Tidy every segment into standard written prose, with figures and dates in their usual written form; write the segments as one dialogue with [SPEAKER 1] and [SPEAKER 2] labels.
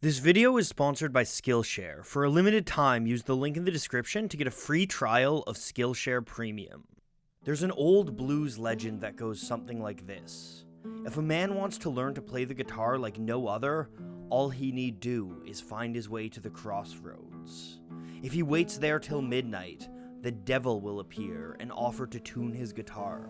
[SPEAKER 1] This video is sponsored by Skillshare. For a limited time, use the link in the description to get a free trial of Skillshare Premium. There's an old blues legend that goes something like this. If a man wants to learn to play the guitar like no other, all he need do is find his way to the crossroads. If he waits there till midnight, the devil will appear and offer to tune his guitar.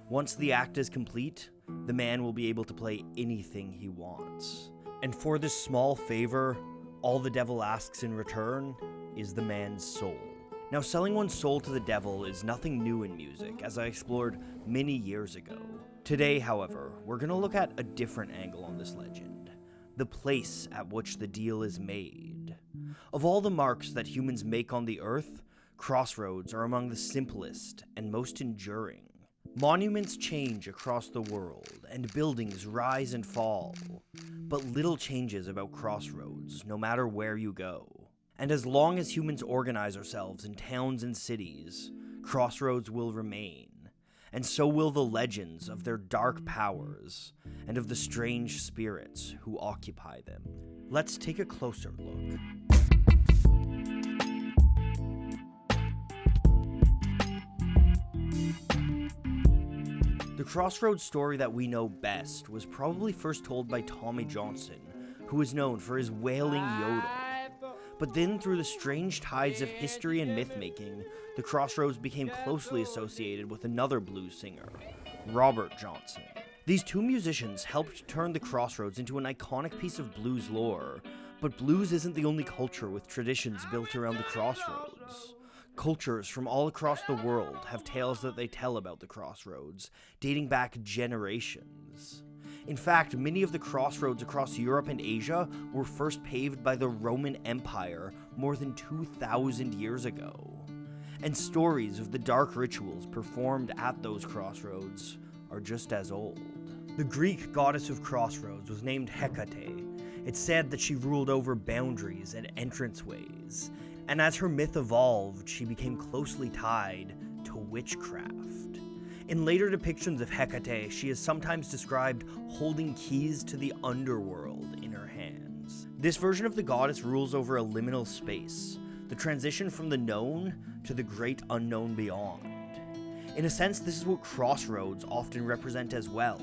[SPEAKER 1] Once the act is complete, the man will be able to play anything he wants. And for this small favor, all the devil asks in return is the man's soul. Now, selling one's soul to the devil is nothing new in music, as I explored many years ago. Today, however, we're going to look at a different angle on this legend. The place at which the deal is made. Of all the marks that humans make on the earth, crossroads are among the simplest and most enduring. Monuments change across the world, and buildings rise and fall, but little changes about crossroads, no matter where you go. And as long as humans organize ourselves in towns and cities, crossroads will remain, and so will the legends of their dark powers, and of the strange spirits who occupy them. Let's take a closer look. The Crossroads story that we know best was probably first told by Tommy Johnson, who is known for his wailing yodel. But then, through the strange tides of history and myth-making, the Crossroads became closely associated with another blues singer, Robert Johnson. These two musicians helped turn the Crossroads into an iconic piece of blues lore, but blues isn't the only culture with traditions built around the Crossroads. Cultures from all across the world have tales that they tell about the Crossroads, dating back generations. In fact, many of the crossroads across Europe and Asia were first paved by the Roman Empire more than 2,000 years ago. And stories of the dark rituals performed at those crossroads are just as old. The Greek goddess of crossroads was named Hecate. It's said that she ruled over boundaries and entranceways, and as her myth evolved, she became closely tied to witchcraft. In later depictions of Hecate, she is sometimes described holding keys to the underworld in her hands. This version of the goddess rules over a liminal space, the transition from the known to the great unknown beyond. In a sense, this is what crossroads often represent as well.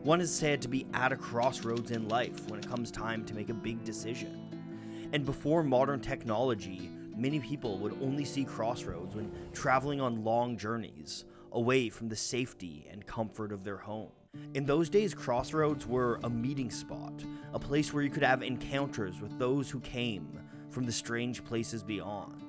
[SPEAKER 1] One is said to be at a crossroads in life when it comes time to make a big decision. And before modern technology, many people would only see crossroads when traveling on long journeys, away from the safety and comfort of their home. In those days, crossroads were a meeting spot, a place where you could have encounters with those who came from the strange places beyond.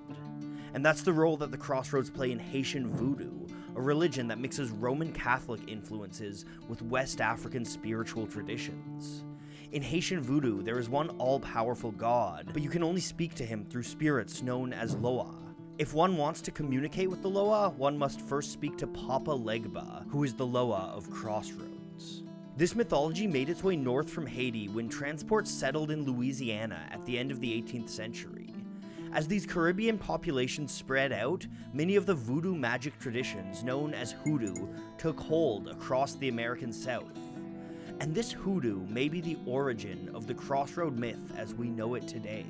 [SPEAKER 1] And that's the role that the crossroads play in Haitian voodoo, a religion that mixes Roman Catholic influences with West African spiritual traditions. In Haitian voodoo, there is one all-powerful god, but you can only speak to him through spirits known as Loa. If one wants to communicate with the Loa, one must first speak to Papa Legba, who is the Loa of Crossroads. This mythology made its way north from Haiti when transports settled in Louisiana at the end of the 18th century. As these Caribbean populations spread out, many of the voodoo magic traditions known as hoodoo took hold across the American South. And this hoodoo may be the origin of the crossroad myth as we know it today.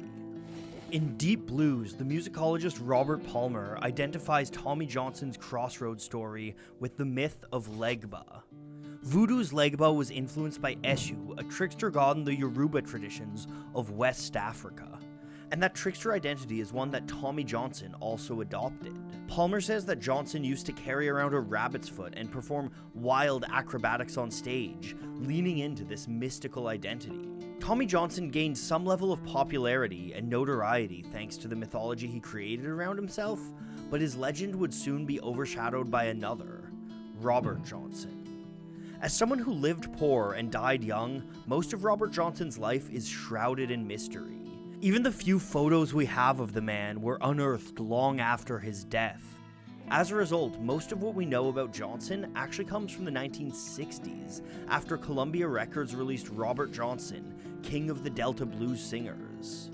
[SPEAKER 1] In Deep Blues, the musicologist Robert Palmer identifies Tommy Johnson's crossroad story with the myth of Legba. Voodoo's Legba was influenced by Eshu, a trickster god in the Yoruba traditions of West Africa. And that trickster identity is one that Tommy Johnson also adopted. Palmer says that Johnson used to carry around a rabbit's foot and perform wild acrobatics on stage, leaning into this mystical identity. Tommy Johnson gained some level of popularity and notoriety thanks to the mythology he created around himself, but his legend would soon be overshadowed by another, Robert Johnson. As someone who lived poor and died young, most of Robert Johnson's life is shrouded in mystery. Even the few photos we have of the man were unearthed long after his death. As a result, most of what we know about Johnson actually comes from the 1960s, after Columbia Records released Robert Johnson, King of the Delta Blues Singers.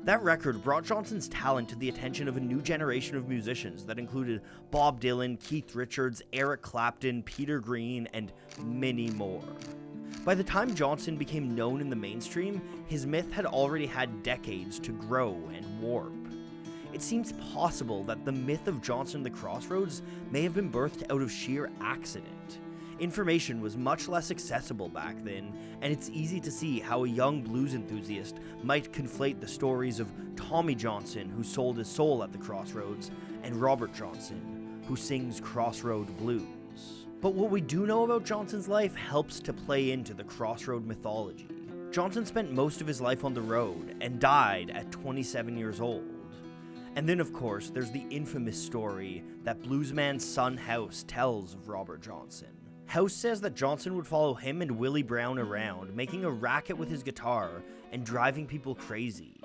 [SPEAKER 1] That record brought Johnson's talent to the attention of a new generation of musicians that included Bob Dylan, Keith Richards, Eric Clapton, Peter Green, and many more. By the time Johnson became known in the mainstream, his myth had already had decades to grow and warp. It seems possible that the myth of Johnson the Crossroads may have been birthed out of sheer accident. Information was much less accessible back then, and it's easy to see how a young blues enthusiast might conflate the stories of Tommy Johnson, who sold his soul at the Crossroads, and Robert Johnson, who sings Crossroad Blues. But what we do know about Johnson's life helps to play into the Crossroad mythology. Johnson spent most of his life on the road and died at 27 years old. And then, of course, there's the infamous story that bluesman's son House tells of Robert Johnson. House says that Johnson would follow him and Willie Brown around, making a racket with his guitar and driving people crazy.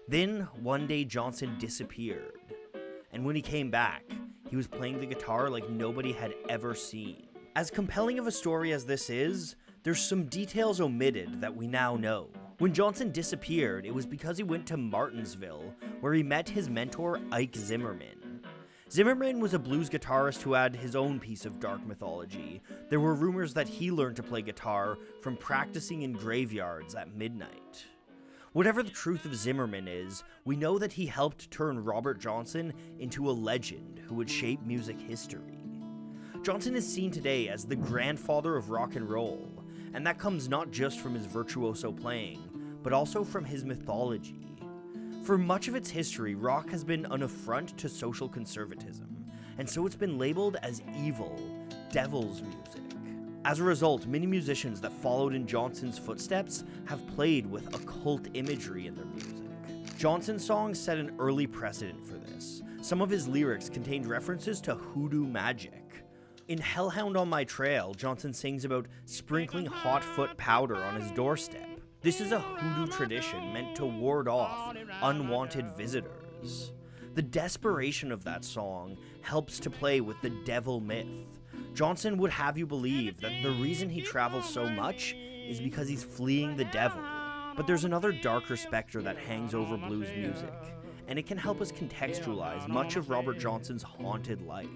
[SPEAKER 1] Then, one day, Johnson disappeared. And when he came back, he was playing the guitar like nobody had ever seen. As compelling of a story as this is, there's some details omitted that we now know. When Johnson disappeared, it was because he went to Martinsville, where he met his mentor, Ike Zimmerman. Zimmerman was a blues guitarist who had his own piece of dark mythology. There were rumors that he learned to play guitar from practicing in graveyards at midnight. Whatever the truth of Zimmerman is, we know that he helped turn Robert Johnson into a legend who would shape music history. Johnson is seen today as the grandfather of rock and roll, and that comes not just from his virtuoso playing, but also from his mythology. For much of its history, rock has been an affront to social conservatism, and so it's been labeled as evil, devil's music. As a result, many musicians that followed in Johnson's footsteps have played with occult imagery in their music. Johnson's songs set an early precedent for this. Some of his lyrics contained references to hoodoo magic. In Hellhound on My Trail, Johnson sings about sprinkling hot foot powder on his doorstep. This is a hoodoo tradition meant to ward off unwanted visitors. The desperation of that song helps to play with the devil myth. Johnson would have you believe that the reason he travels so much is because he's fleeing the devil. But there's another darker specter that hangs over blues music, and it can help us contextualize much of Robert Johnson's haunted life.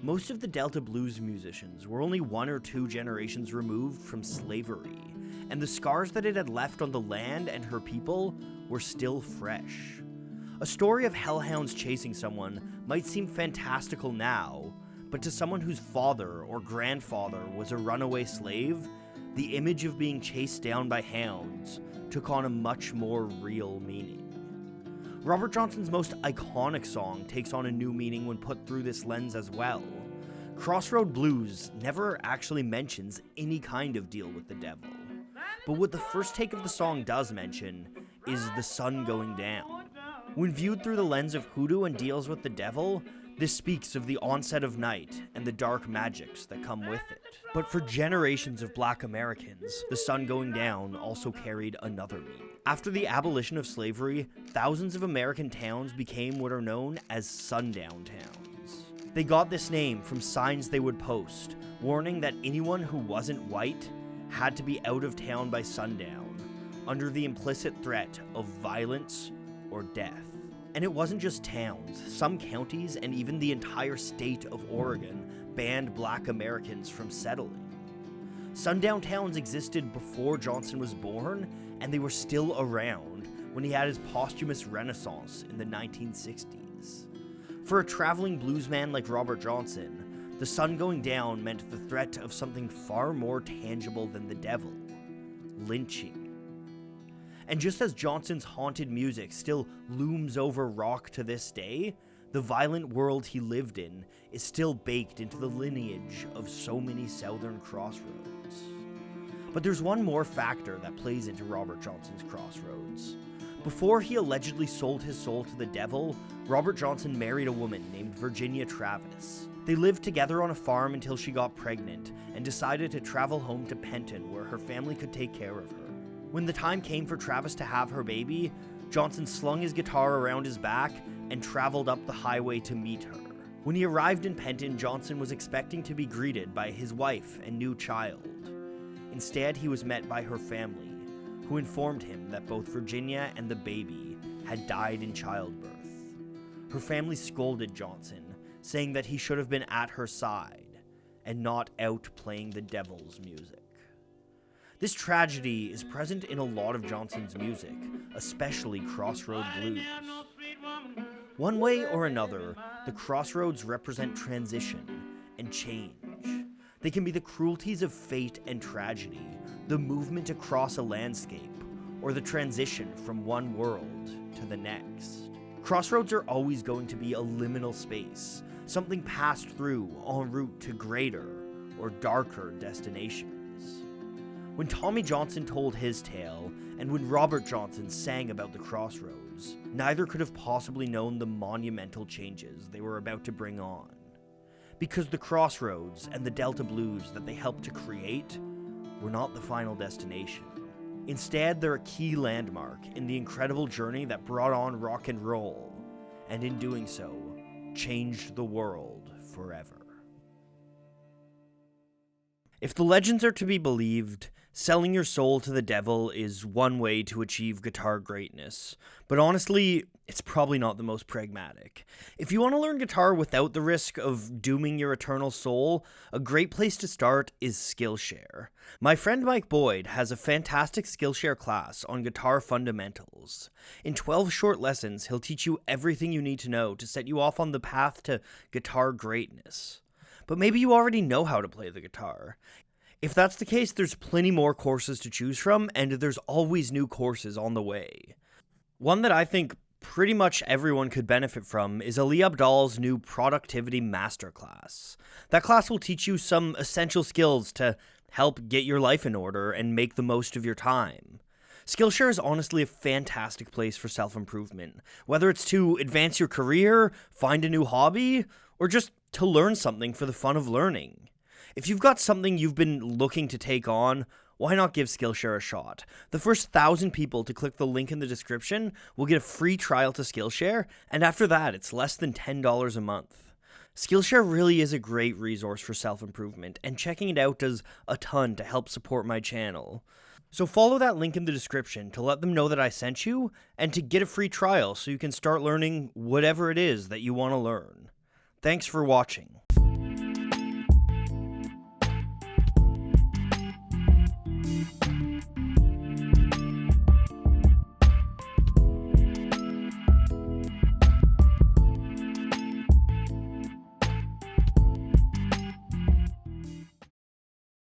[SPEAKER 1] Most of the Delta blues musicians were only 1 or 2 generations removed from slavery, and the scars that it had left on the land and her people were still fresh. A story of hellhounds chasing someone might seem fantastical now, but to someone whose father or grandfather was a runaway slave, the image of being chased down by hounds took on a much more real meaning. Robert Johnson's most iconic song takes on a new meaning when put through this lens as well. Crossroad Blues never actually mentions any kind of deal with the devil, but what the first take of the song does mention is the sun going down. When viewed through the lens of hoodoo and deals with the devil, this speaks of the onset of night and the dark magics that come with it. But for generations of Black Americans, the sun going down also carried another meaning. After the abolition of slavery, thousands of American towns became what are known as sundown towns. They got this name from signs they would post, warning that anyone who wasn't white had to be out of town by sundown, under the implicit threat of violence or death. And it wasn't just towns. Some counties and even the entire state of Oregon banned Black Americans from settling. Sundown towns existed before Johnson was born, and they were still around when he had his posthumous renaissance in the 1960s. For a traveling bluesman like Robert Johnson, the sun going down meant the threat of something far more tangible than the devil: lynching. And just as Johnson's haunted music still looms over rock to this day, the violent world he lived in is still baked into the lineage of so many southern crossroads. But there's one more factor that plays into Robert Johnson's Crossroads. Before he allegedly sold his soul to the devil, Robert Johnson married a woman named Virginia Travis. They lived together on a farm until she got pregnant and decided to travel home to Penton, where her family could take care of her. When the time came for Travis to have her baby, Johnson slung his guitar around his back and traveled up the highway to meet her. When he arrived in Penton, Johnson was expecting to be greeted by his wife and new child. Instead, he was met by her family, who informed him that both Virginia and the baby had died in childbirth. Her family scolded Johnson, saying that he should have been at her side and not out playing the devil's music. This tragedy is present in a lot of Johnson's music, especially Crossroad blues. One way or another, the Crossroads represent transition and change. They can be the cruelties of fate and tragedy, the movement across a landscape, or the transition from one world to the next. Crossroads are always going to be a liminal space, something passed through en route to greater or darker destinations. When Tommy Johnson told his tale, and when Robert Johnson sang about the Crossroads, neither could have possibly known the monumental changes they were about to bring on. Because the Crossroads and the Delta Blues that they helped to create were not the final destination. Instead, they're a key landmark in the incredible journey that brought on rock and roll, and in doing so, changed the world forever. If the legends are to be believed, selling your soul to the devil is one way to achieve guitar greatness, but honestly, it's probably not the most pragmatic. If you want to learn guitar without the risk of dooming your eternal soul, a great place to start is Skillshare. My friend Mike Boyd has a fantastic Skillshare class on guitar fundamentals. In 12 short lessons, he'll teach you everything you need to know to set you off on the path to guitar greatness. But maybe you already know how to play the guitar. If that's the case, there's plenty more courses to choose from, and there's always new courses on the way. One that I think pretty much everyone could benefit from is Ali Abdal's new Productivity Masterclass. That class will teach you some essential skills to help get your life in order and make the most of your time. Skillshare is honestly a fantastic place for self-improvement, whether it's to advance your career, find a new hobby, or just to learn something for the fun of learning. If you've got something you've been looking to take on, why not give Skillshare a shot? The first 1,000 people to click the link in the description will get a free trial to Skillshare, and after that, it's less than $10 a month. Skillshare really is a great resource for self-improvement, and checking it out does a ton to help support my channel. So follow that link in the description to let them know that I sent you, and to get a free trial so you can start learning whatever it is that you want to learn. Thanks for watching.